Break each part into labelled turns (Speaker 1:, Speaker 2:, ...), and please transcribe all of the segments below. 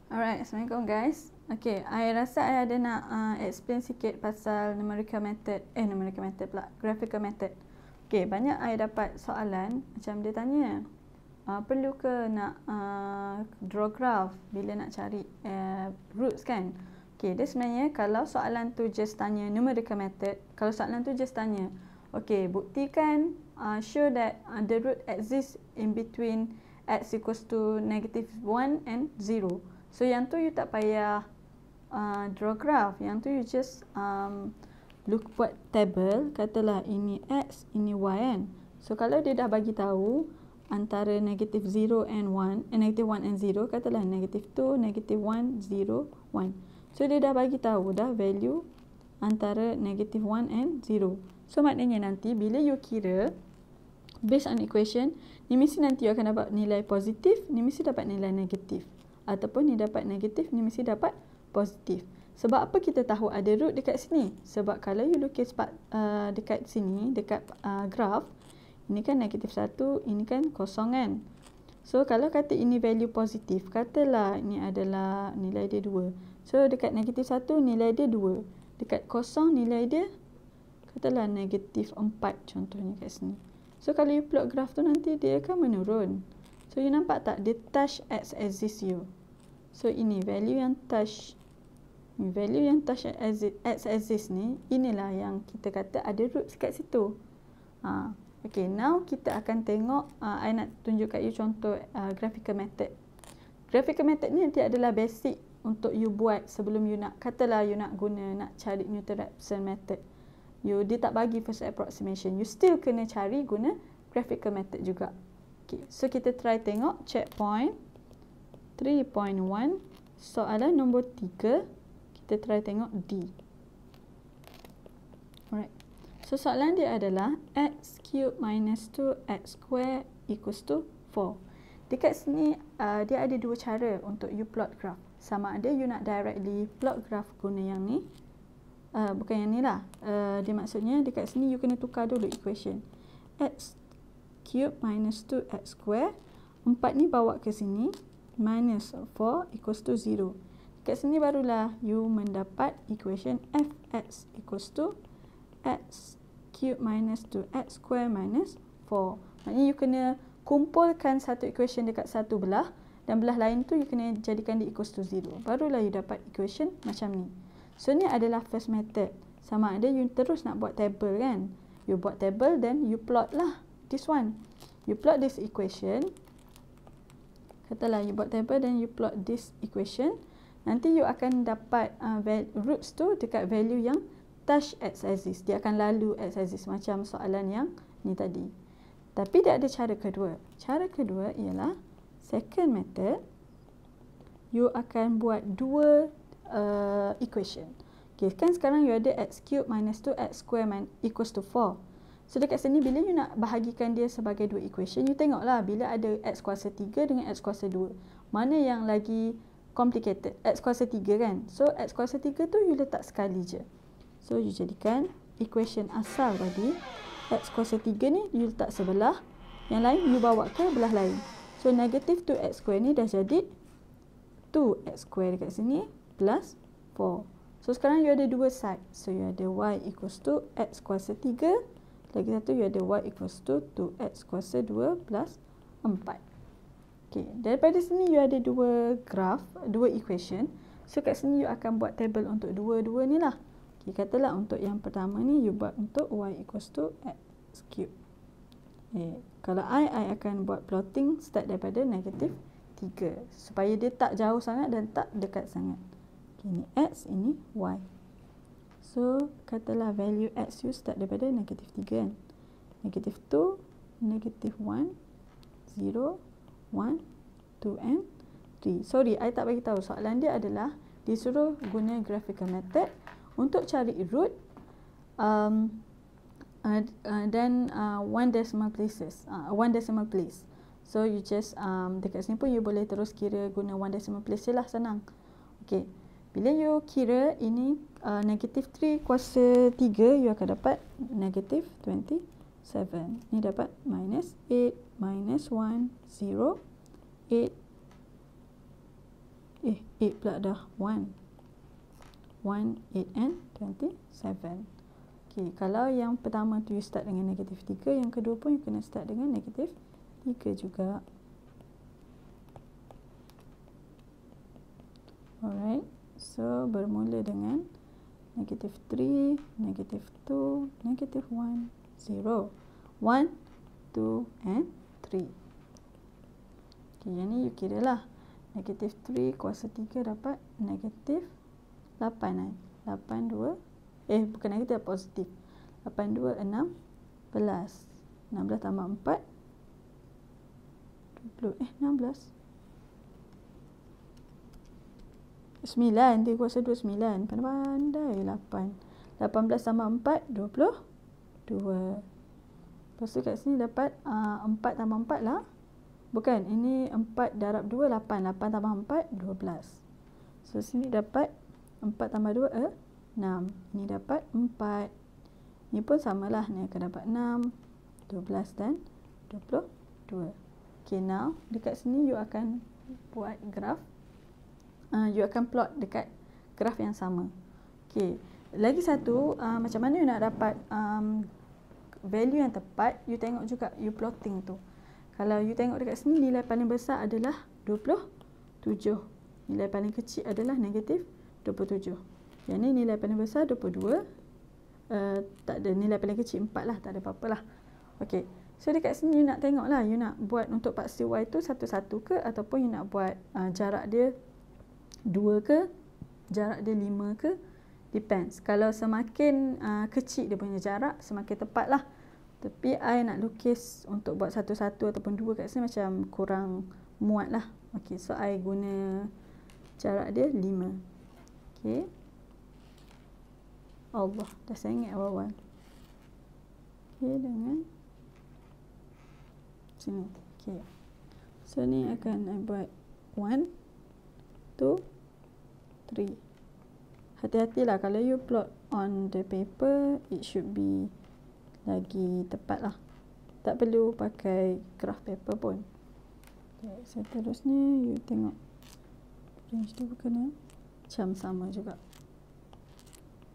Speaker 1: Alright, Assalamualaikum guys. Okay, I rasa I ada nak explain sikit pasal numerical method, graphical method. Okay, banyak I dapat soalan macam dia tanya, perlu ke nak draw graph bila nak cari roots kan? Okay, dia sebenarnya kalau soalan tu just tanya numerical method, kalau soalan tu just tanya, okay, buktikan show that the root exists in between x equals to -1 and 0. So yang tu you tak payah draw graph, yang tu you just buat table, katalah ini x, ini y kan. So kalau dia dah bagi tahu antara -0 and 1, -1 and 0, katalah -2, -1, 0, 1. So dia dah bagi tahu dah value antara -1 and 0. So maknanya nanti bila you kira based on equation, ni mesti nanti you akan dapat nilai positif, ni mesti dapat nilai negatif. Ataupun ni dapat negatif, ni mesti dapat positif. Sebab apa kita tahu ada root dekat sini? Sebab kalau you lukis dekat sini, dekat graph, ini kan -1, ini kan kosong kan. So kalau kata ini value positif, katalah ini adalah nilai dia 2. So dekat -1 nilai dia 2. Dekat kosong nilai dia katalah -4 contohnya kat sini. So kalau you plot graph tu nanti dia akan menurun. So you nampak tak dia touch x axis you. So ini value yang touch x axis ni, inilah yang kita kata ada roots kat situ. Okay, now kita akan tengok, I nak tunjuk kat you contoh graphical method. Graphical method ni nanti adalah basic untuk you buat sebelum you nak, katalah you nak cari Newton-Raphson method. Dia tak bagi first approximation, you still kena cari guna graphical method juga. Okay, so kita try tengok checkpoint 3.1 soalan nombor 3. Kita try tengok D. Alright. So soalan dia adalah x cube minus 2x square equals to 4. Dekat sini dia ada dua cara untuk you plot graph. Sama ada you nak directly plot graph guna yang ni, bukan yang ni lah. Dia maksudnya dekat sini you kena tukar dulu equation. X cube minus 2x square, 4 ni bawa ke sini, minus 4 equals to 0. Dekat sini barulah you mendapat equation fx equals to x cube minus 2x square minus 4. Maknanya you kena kumpulkan satu equation dekat satu belah, dan belah lain tu you kena jadikan dia equals to 0. Barulah you dapat equation macam ni. So ni adalah first method. Sama ada you terus nak buat table kan. You buat table then you plot lah this one. You plot this equation. Katalah you buat table dan you plot this equation. Nanti you akan dapat roots tu dekat value yang touch x axis. Dia akan lalu x axis macam soalan yang ni tadi. Tapi dia ada cara kedua. Cara kedua ialah second method. You akan buat dua equation. Okay, kan sekarang you ada x cube minus 2x square equals to 4. So dekat sini bila you nak bahagikan dia sebagai dua equation, you tengoklah bila ada x kuasa 3 dengan x kuasa 2. Mana yang lagi complicated? X kuasa 3 kan? So x kuasa 3 tu you letak sekali je. So you jadikan equation asal tadi, x kuasa 3 ni you letak sebelah, yang lain you bawa ke belah lain. So negative 2x square ni dah jadi 2x square dekat sini plus 4. So sekarang you ada dua side. So you ada y equals to x kuasa 3. Lagi satu you ada y equals to 2x kuasa 2 plus 4. Okay, daripada sini you ada dua graph, dua equation. So kat sini you akan buat table untuk dua-dua ni lah. Okay, katalah untuk yang pertama ni you buat untuk y equals to x cube. Okay, kalau I akan buat plotting start daripada negatif 3. Supaya dia tak jauh sangat dan tak dekat sangat. Okay, ini x, ini y. So, katalah value x you start daripada negatif 3 kan. Negatif 2, negatif 1, 0, 1, 2 and 3. Sorry, I tak bagi tahu. Soalan dia adalah disuruh guna graphical method untuk cari root dan one decimal place. So, you just dekat sini pun you boleh terus kira guna one decimal place je lah, senang. Okay. Bila you kira ini negatif 3 kuasa 3, you akan dapat negatif 27. Ni dapat minus 8, minus 1, 0, 8, 8 pula dah 1, 8 and 27. Okay, kalau yang pertama tu you start dengan negatif 3, yang kedua pun you kena start dengan negatif 3 juga. Alright, so bermula dengan negatif 3, negatif 2, negatif 1, 0. 1, 2 and 3. Okay, yang ni you kira lah. Negatif 3 kuasa 3 dapat negatif 8 kan. 8, 2, bukan negatif, positif. 8, 2, 16. 16 tambah 4, 20. 16. 9, 3 kuasa 2, 9. Pandai-pandai 8. 18 tambah 4, 22. Lepas tu kat sini dapat 4 tambah 4 lah. Bukan, ini 4 darab 2, 8. 8 tambah 4, 12. So, sini dapat 4 tambah 2, 6. Ini dapat 4. Ini pun samalah. Ni akan dapat 6, 12 dan 22. Okay, now dekat sini you akan buat graf. You akan plot dekat graf yang sama. Okay, lagi satu, macam mana you nak dapat value yang tepat, you tengok juga you plotting tu. Kalau you tengok dekat sini, nilai paling besar adalah 27. Nilai paling kecil adalah negatif 27. Yang ni nilai paling besar 22. Tak ada, nilai paling kecil 4 lah, tak ada apa-apa lah. Okay, so dekat sini you nak tengok lah, you nak buat untuk paksi Y tu satu-satu ke, ataupun you nak buat jarak dia 2 ke, jarak dia 5 ke, depends. Kalau semakin kecil dia punya jarak, semakin tepat lah. Tapi I nak lukis untuk buat satu-satu ataupun 2 kat sini macam kurang muat lah. Okay, so I guna jarak dia 5. Okay, Allah, dah sengit awal-awal. Okay, dengan sini. Okay, so ni akan I buat 1, 2, 3. Hati-hatilah kalau you plot on the paper, it should be lagi tepat lah. Tak perlu pakai graph paper pun. Okay, seterusnya you tengok range tu kena macam sama juga.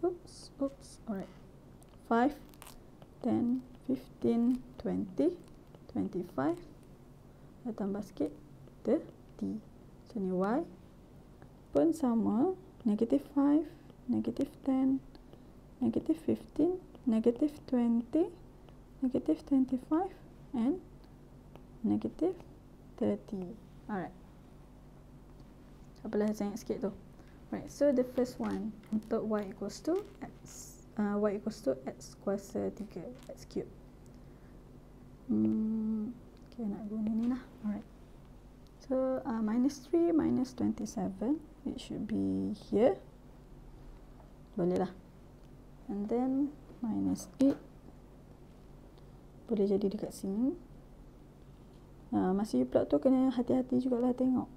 Speaker 1: Oops. Alright. 5, 10, 15, 20, 25. Tambah sikit 30. So ni Y pun sama, negatif 5, negatif 10, negatif 15, negatif 20, negatif 25 and negatif 30. Alright. Apalah saya ingat sikit tu. Right, so the first one untuk y equals to x kuasa 3, x cube. Okay, nak guna ni lah. Alright. So, minus 3 minus 27, it should be here. Boleh lah. And then, minus 8. Boleh jadi dekat sini. Masa you plot tu, kena hati-hati jugalah tengok.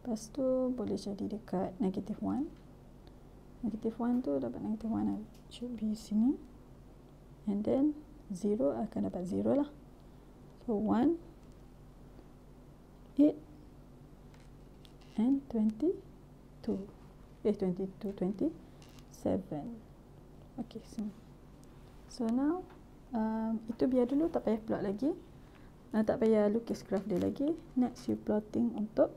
Speaker 1: Lepas tu, boleh jadi dekat negative 1. Negative 1 tu dapat negative 1. Should be sini. And then, 0 akan dapat 0 lah. So, 1, 8 and 27. Okay, sini. So now itu biar dulu, tak payah plot lagi, tak payah lukis graf dia lagi. Next you plotting untuk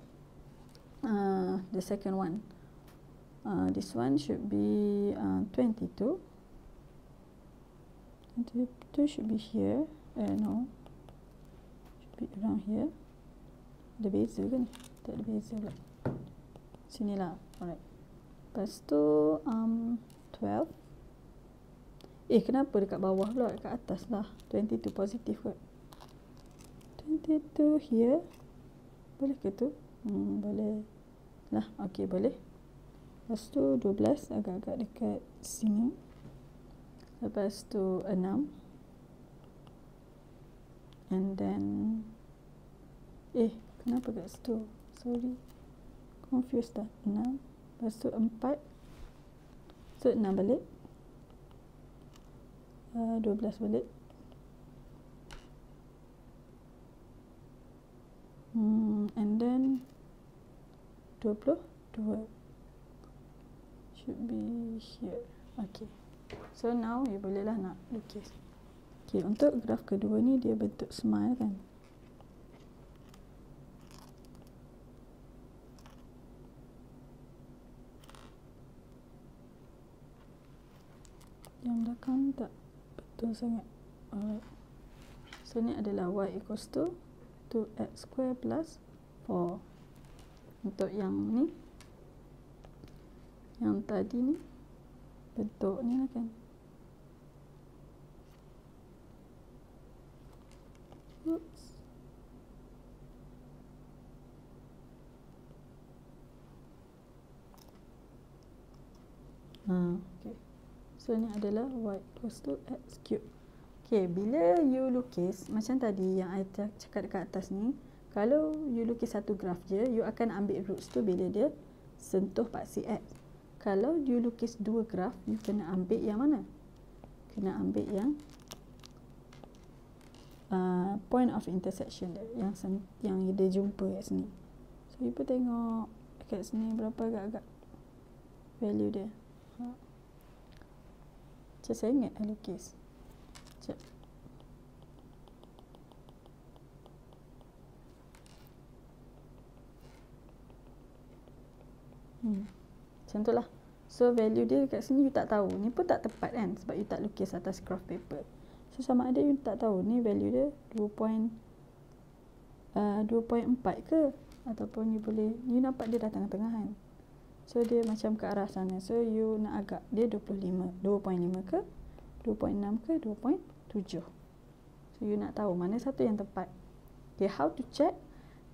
Speaker 1: the second one. This one should be 22. 22 should be here. No, should be around here. Ada beza ke ni? Tak ada beza pula. Sinilah. Alright. Lepas tu 12. Kenapa dekat bawah pula? Dekat atas lah. 22 positif kot. 22 here. Boleh ke tu? Boleh lah. Okay, boleh. Lepas tu 12 agak-agak dekat sini. Lepas tu 6. And then kenapa kat situ? Sorry, confused dah. 6. Lepas tu 4. So 6 balik. 12 balik. And then 22. Should be here. Okay. So now you bolehlah nak lukis. Okay, untuk graf kedua ni dia bentuk smile kan. Yang belakang tak betul sangat. Alright. So ni adalah y equals to 2x square plus 4. Untuk yang ni, yang tadi ni, bentuk ni lah kan. Oops. Okay. So ni adalah y equals to x cube. Okay, bila you lukis macam tadi yang I cakap dekat atas ni, kalau you lukis satu graf je, you akan ambil roots tu bila dia sentuh paksi x. Kalau you lukis dua graf, you kena ambil yang mana? Kena ambil yang point of intersection dia, yang dia jumpa kat sini. So you pun tengok kat sini berapa agak-agak value dia. Macam saya ingat I lukis. Sekejap. Macam tu lah. So value dia kat sini you tak tahu. Ni pun tak tepat kan, sebab you tak lukis atas graph paper. So sama ada you tak tahu ni value dia 2.4 ke, ataupun you boleh, you nampak dia dah tengah-tengahan. So dia macam ke arah sana. So you nak agak dia 2.5 ke, 2.6 ke, 2.7. So you nak tahu mana satu yang tepat. Okay, how to check?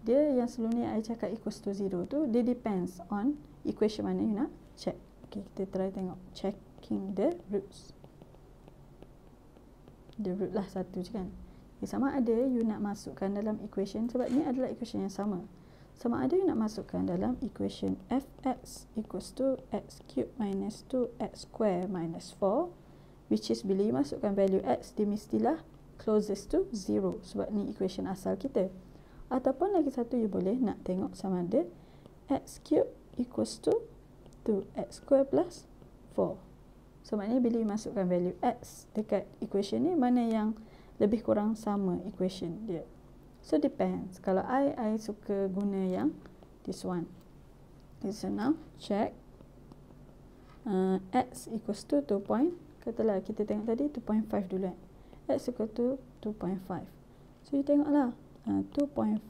Speaker 1: Dia yang sebelum ni I cakap equals to 0 tu, dia depends on equation mana you nak check. Okay, kita try tengok checking the roots. The root lah satu je kan. Okay, sama ada you nak masukkan dalam equation, sebab ni adalah equation yang sama. Sama ada you nak masukkan dalam equation fx equals to x cube minus 2x square minus 4, which is bila you masukkan value x, dia mestilah closest to 0, sebab ni equation asal kita. Ataupun lagi satu, you boleh nak tengok sama ada x cube equals to 2x square plus 4. So maknanya bila you masukkan value x dekat equation ni, mana yang lebih kurang sama equation dia. So depends. Kalau I suka guna yang this one. Okay, so now check x equals to 2 point, katalah kita tengok tadi 2.5 dulu kan. X equal to 2.5. So you tengoklah 2.5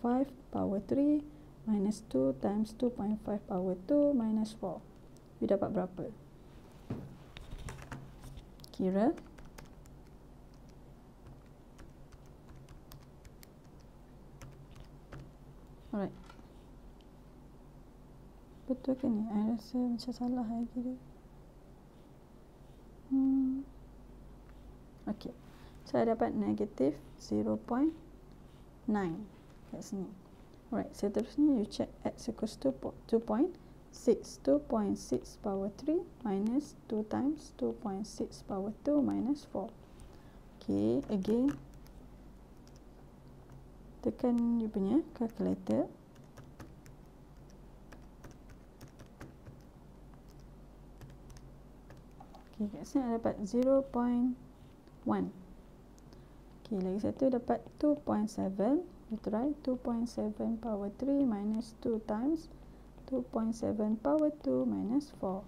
Speaker 1: power 3 minus 2 times 2.5 power 2 minus 4. You dapat berapa? Kira. Alright. Betul ke ni? I rasa macam salah lagi dia. Okay. So I dapat negative 0.9 kat sini. Alright, seterusnya you check x equals to 2.6. 2.6 power 3 minus 2 times 2.6 power 2 minus 4. Okay, again tekan you punya calculator. Okay, kat sini I dapat 0.1. Okay, lagi satu dapat 2.7. You try 2.7 power 3 minus 2 times 2.7 power 2 minus 4.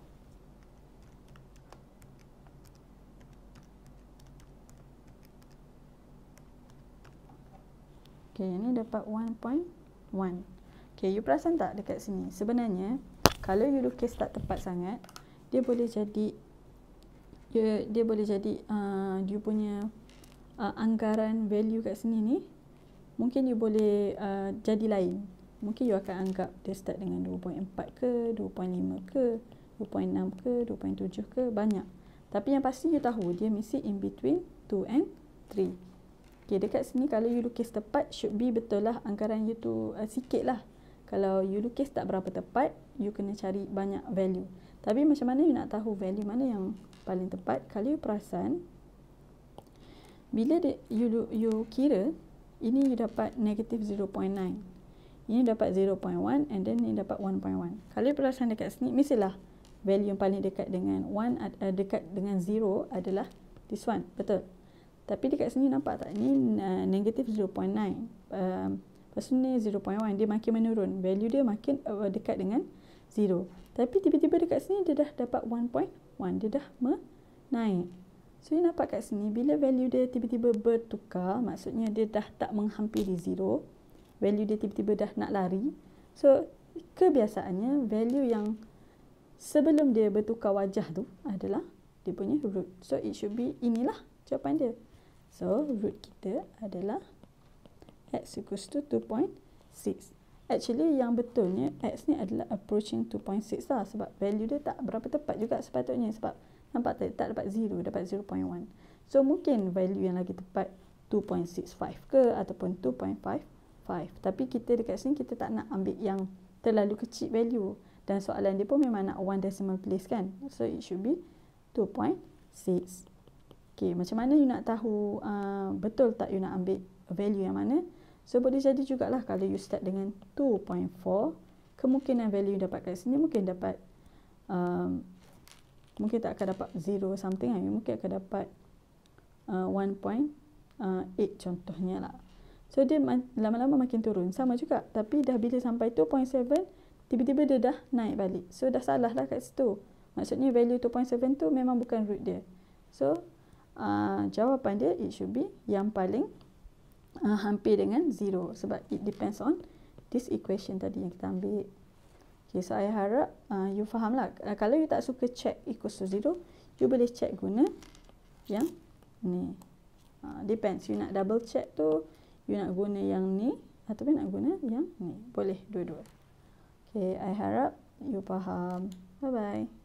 Speaker 1: Okay, ini dapat 1.1. Okay, you perasan tak dekat sini? Sebenarnya, kalau you lukis tak tepat sangat, dia boleh jadi you punya anggaran value kat sini ni, mungkin you boleh jadi lain. Mungkin you akan anggap dia start dengan 2.4 ke, 2.5 ke, 2.6 ke, 2.7 ke, banyak. Tapi yang pasti you tahu dia mesti in between 2 and 3. Okay, dekat sini kalau you lukis tepat, should be betul lah anggaran you tu sikit lah. Kalau you lukis tak berapa tepat, you kena cari banyak value. Tapi macam mana you nak tahu value mana yang paling tepat? Kalau you perasan, bila you kira, ini you dapat negative 0.9. Ini dapat 0.1 and then ni dapat 1.1. Kalau you perasan dekat sini, mestilah value yang paling dekat dengan 1 dekat dengan 0 adalah this one. Betul. Tapi dekat sini nampak tak? Ni negative 0.9. Lepas tu ni 0.1. Dia makin menurun. Value dia makin dekat dengan 0. Tapi tiba-tiba dekat sini dia dah dapat 1.1. Dia dah naik. So, you nampak kat sini, bila value dia tiba-tiba bertukar, maksudnya dia dah tak menghampiri 0. Value dia tiba-tiba dah nak lari. So, kebiasaannya value yang sebelum dia bertukar wajah tu adalah dia punya root. So, it should be inilah jawapan dia. So, root kita adalah x equals to 2.6. Actually, yang betulnya x ni adalah approaching 2.6 lah. Sebab value dia tak berapa tepat juga sepatutnya. Sebab nampak tak dapat 0, dapat 0.1. So, mungkin value yang lagi tepat 2.65 ke ataupun 2.55. Tapi kita dekat sini kita tak nak ambil yang terlalu kecil value. Dan soalan dia pun memang nak 1 decimal place kan. So, it should be 2.6. Okay, macam mana you nak tahu betul tak you nak ambil value yang mana? So, boleh jadi jugalah kalau you start dengan 2.4, kemungkinan value you dapat kat sini mungkin dapat mungkin tak akan dapat 0 something lah. You mungkin akan dapat 1.8 contohnya lah. So, dia lama-lama makin turun. Sama juga. Tapi dah bila sampai 2.7, tiba-tiba dia dah naik balik. So, dah salah lah kat situ. Maksudnya value 2.7 tu memang bukan root dia. So, jawapan dia it should be yang paling hampir dengan 0. Sebab it depends on this equation tadi yang kita ambil. Okay, so I harap you faham lah. Kalau you tak suka check equals to 0, you boleh check guna yang ni. Depends. You nak double check tu, you nak guna yang ni ataupun nak guna yang ni. Boleh dua-dua. Okay, I harap you faham. Bye-bye.